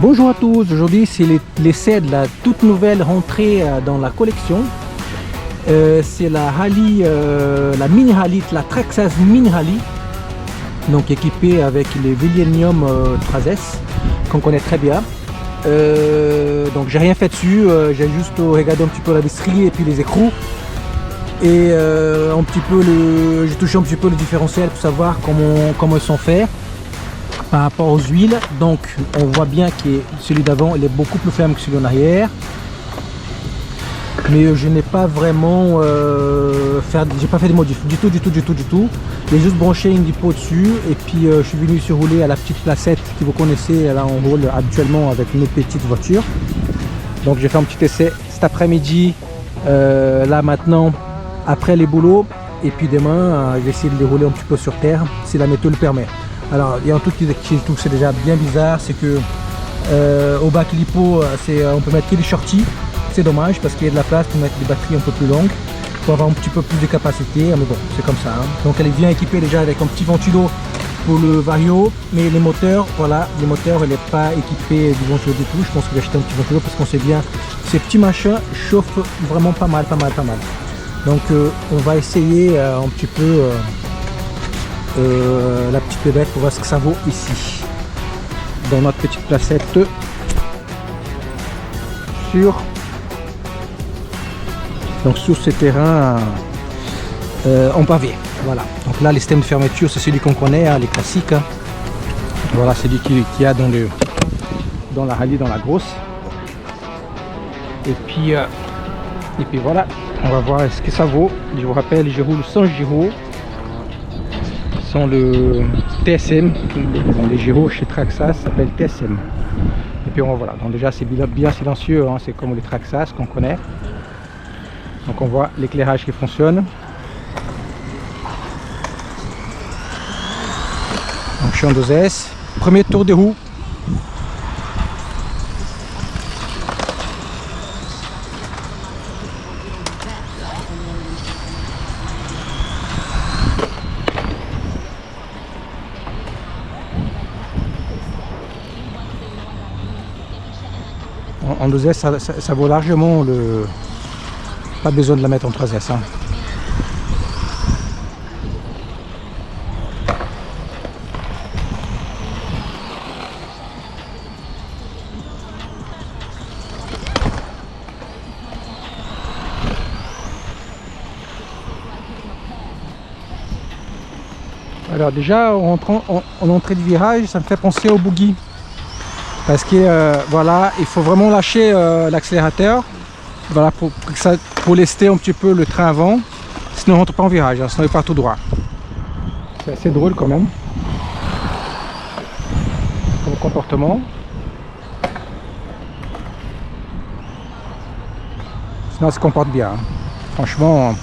Bonjour à tous, aujourd'hui c'est l'essai de la toute nouvelle rentrée dans la collection. C'est la Harley, la Mini Harley, la Traxxas Mini Harley, donc équipée avec les Millennium 3S qu'on connaît très bien. Donc j'ai rien fait dessus, j'ai juste regardé un petit peu la visserie et puis les écrous. Et un petit peu j'ai touché un petit peu le différentiel pour savoir comment ils sont faits par rapport aux huiles. Donc on voit bien que celui d'avant il est beaucoup plus ferme que celui en arrière, mais je n'ai pas vraiment j'ai pas fait de modif du tout. J'ai juste branché une dépôt dessus et puis je suis venu surrouler à la petite placette que vous connaissez. Là on roule habituellement avec nos petites voitures. Donc j'ai fait un petit essai cet après-midi, là maintenant après les boulots, et puis demain je vais essayer de les rouler un petit peu sur terre si la météo le permet. Alors il y a un truc qui je trouve que c'est déjà bien bizarre, c'est que au bas clipo on peut mettre que des shorties. C'est dommage parce qu'il y a de la place pour mettre des batteries un peu plus longues pour avoir un petit peu plus de capacité, mais bon c'est comme ça, hein. Donc elle est bien équipée déjà avec un petit ventilo pour le Vario, mais les moteurs, voilà, les moteurs elle n'est pas équipée du ventilo du tout. Je pense que j'ai acheté un petit ventilo parce qu'on sait bien ces petits machins chauffent vraiment pas mal. Donc on va essayer un petit peu la petite bébête pour voir ce que ça vaut ici dans notre petite placette sur ces terrains en pavé. Voilà, donc là les systèmes de fermeture c'est celui qu'on connaît, hein, les classiques, hein. Voilà, c'est celui qu'il y a dans la Harley, dans la grosse. Et puis voilà, on va voir ce que ça vaut. Je vous rappelle, je roule sans gyro, sans le TSM. Les gyros chez Traxxas s'appellent TSM. Et puis voilà, donc déjà c'est bien silencieux, hein, c'est comme les Traxxas qu'on connaît. Donc on voit l'éclairage qui fonctionne. Donc je suis en 2S. Premier tour des roues. En 2S ça vaut largement le... Pas besoin de la mettre en 3S, hein. Alors déjà en entrée de virage, ça me fait penser au boogie. Parce que voilà, il faut vraiment lâcher l'accélérateur, voilà, pour lester un petit peu le train avant, sinon on ne rentre pas en virage, hein, sinon il part tout droit. C'est assez drôle quand même comme comportement. Sinon elle se comporte bien, hein. Franchement.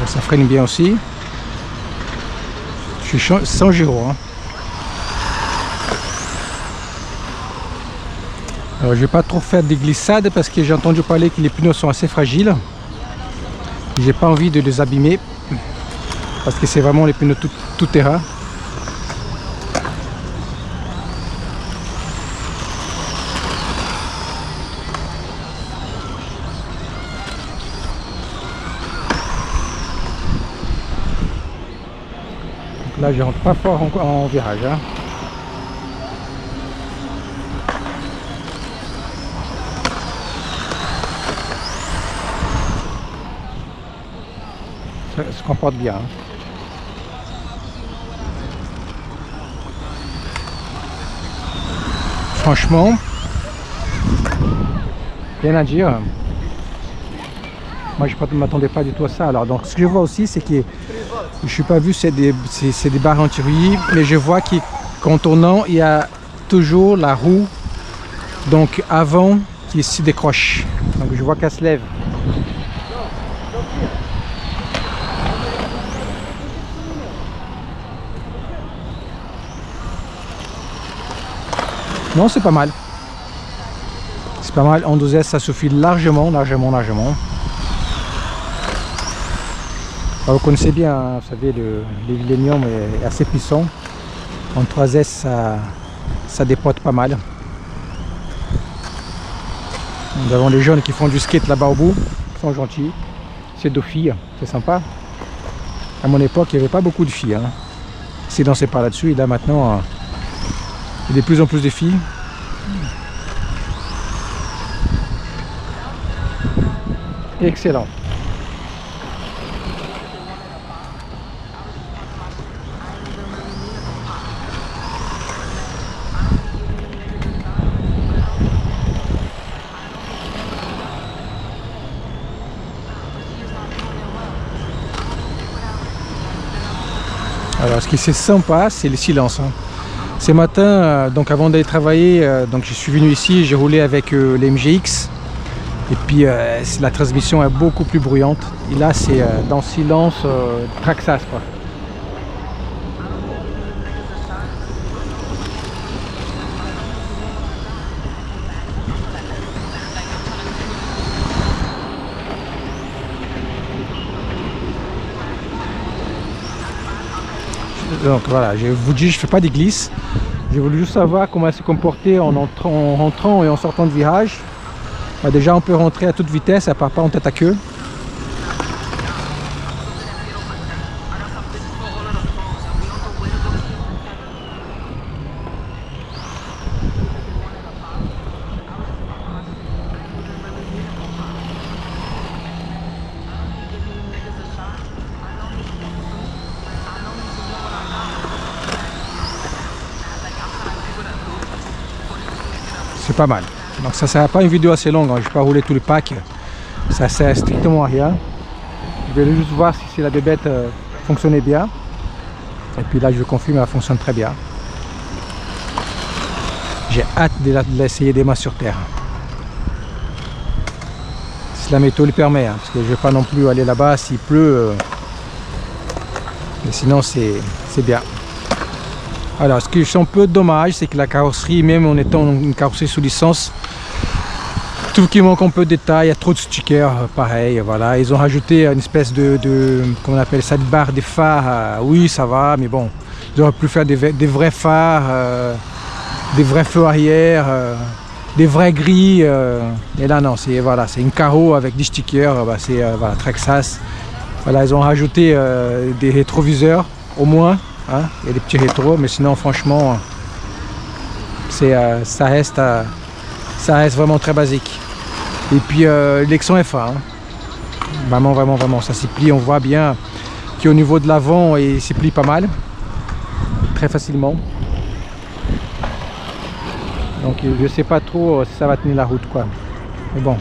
Ça freine bien aussi. Je suis sans gyro, hein. Alors je vais pas trop faire des glissades parce que j'ai entendu parler que les pneus sont assez fragiles. J'ai pas envie de les abîmer parce que c'est vraiment les pneus tout terrain. Là je rentre pas fort en virage, hein. Ça se comporte bien, hein. Franchement, rien à dire. Moi je ne m'attendais pas du tout à ça. Alors donc ce que je vois aussi c'est que je suis pas vu c'est des barres anti-roulis, mais je vois qu'en tournant il y a toujours la roue donc avant qui se décroche. Donc je vois qu'elle se lève. Non, c'est pas mal. C'est pas mal. En 2S, ça suffit largement. Alors, vous connaissez bien, hein, vous savez, l'Illenium est assez puissant. En 3S, ça dépote pas mal. Nous avons les jeunes qui font du skate là-bas au bout. Ils sont gentils. C'est 2 filles. C'est sympa. À mon époque, il n'y avait pas beaucoup de filles. Hein. C'est dansé par là-dessus. Et là, maintenant, il y a de plus en plus de filles. Excellent. Alors, ce qui est sympa, c'est le silence. Hein. Ce matin, donc avant d'aller travailler, donc je suis venu ici, j'ai roulé avec les MGX. Et puis la transmission est beaucoup plus bruyante. Et là, c'est dans le silence Traxxas, quoi. Donc voilà, je vous dis, je fais pas des glisses. J'ai voulu juste savoir comment elle se comportait en rentrant et en sortant de virage. Bah déjà, on peut rentrer à toute vitesse, elle part pas en tête à queue. C'est pas mal. Donc ça sert pas une vidéo assez longue, hein. Je ne vais pas rouler tout le pack, ça sert strictement à rien. Je vais juste voir si la bébête fonctionnait bien. Et puis là je confirme, elle fonctionne très bien. J'ai hâte de l'essayer des mains sur terre. Si la météo le permet, hein, parce que je ne vais pas non plus aller là-bas s'il pleut. Mais sinon c'est bien. Alors ce qui est un peu dommage, c'est que la carrosserie, même en étant une carrosserie sous licence, tout qui manque un peu de détails, il y a trop de stickers, pareil, voilà. Ils ont rajouté une espèce comment on appelle ça, de barre des phares, oui ça va, mais bon, ils auraient pu faire des vrais phares, des vrais feux arrière, des vraies grilles, et là non, c'est voilà, c'est une carreau avec des stickers, bah, c'est voilà, Traxxas. Voilà, ils ont rajouté des rétroviseurs, au moins, hein, il y a des petits rétros, mais sinon franchement, ça reste vraiment très basique. Et puis l'élection FA, hein. Vraiment, ça s'y plie, on voit bien qu'au niveau de l'avant, il s'y plie pas mal, très facilement. Donc je sais pas trop si ça va tenir la route, quoi. Mais bon.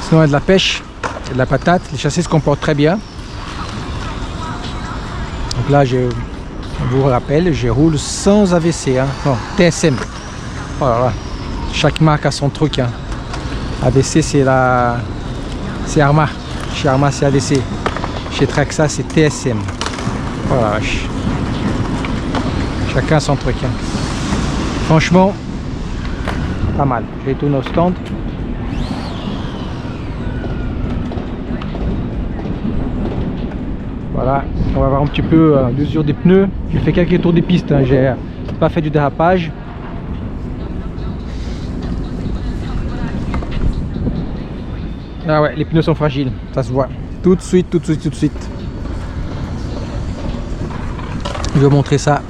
Sinon il y a de la pêche, il y a de la patate, les châssis se comportent très bien. Donc là je vous rappelle, je roule sans AVC, hein. Non, TSM. Oh là là. Chaque marque a son truc, hein. AVC c'est Arma. Chez Arma c'est AVC. Chez Traxxas c'est TSM. Oh la vache. Chacun son truc, hein. Franchement, pas mal. Je vais tourner au stand. Voilà, on va voir un petit peu l'usure des pneus. J'ai fait quelques tours des pistes, hein. J'ai pas fait du dérapage. Ah ouais, les pneus sont fragiles, ça se voit. Tout de suite. Je vais vous montrer ça.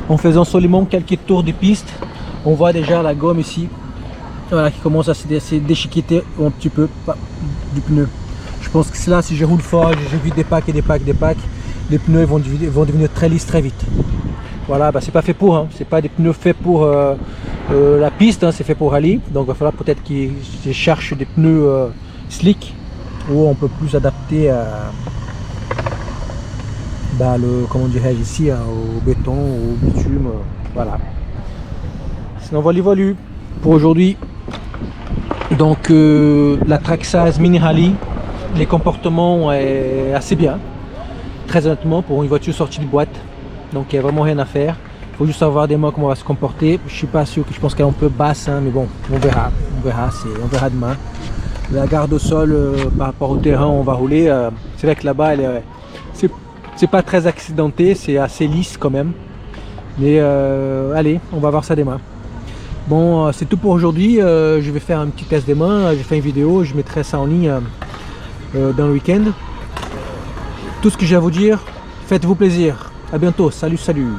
En faisant seulement quelques tours de piste, on voit déjà la gomme ici, voilà, qui commence à se déchiqueter un petit peu du pneu. Je pense que c'est là, si je roule fort, j'ai vu des packs, les pneus vont devenir très lisses très vite. Voilà, bah, c'est pas fait pour, hein. C'est pas des pneus faits pour la piste, hein. C'est fait pour rallye. Donc il va falloir peut-être qu'ils cherchent des pneus slick, où on peut plus adapter à comment dirais-je ici, hein, au béton, au bitume, voilà. Sinon voilà pour aujourd'hui. Donc la Traxxas Mini Rally, les comportements est assez bien. très honnêtement, pour une voiture sortie de boîte. Donc il n'y a vraiment rien à faire. Il faut juste savoir des mots comment on va se comporter. Je suis pas sûr que je pense qu'elle est un peu basse, hein, mais bon, on verra. On verra demain. La garde au sol par rapport au terrain où on va rouler, c'est vrai que là-bas, c'est pas très accidenté, c'est assez lisse quand même. Mais allez, on va voir ça demain. Bon, c'est tout pour aujourd'hui. Je vais faire un petit test des mains. J'ai fait une vidéo, je mettrai ça en ligne dans le week-end. Tout ce que j'ai à vous dire, faites-vous plaisir. À bientôt. Salut, salut.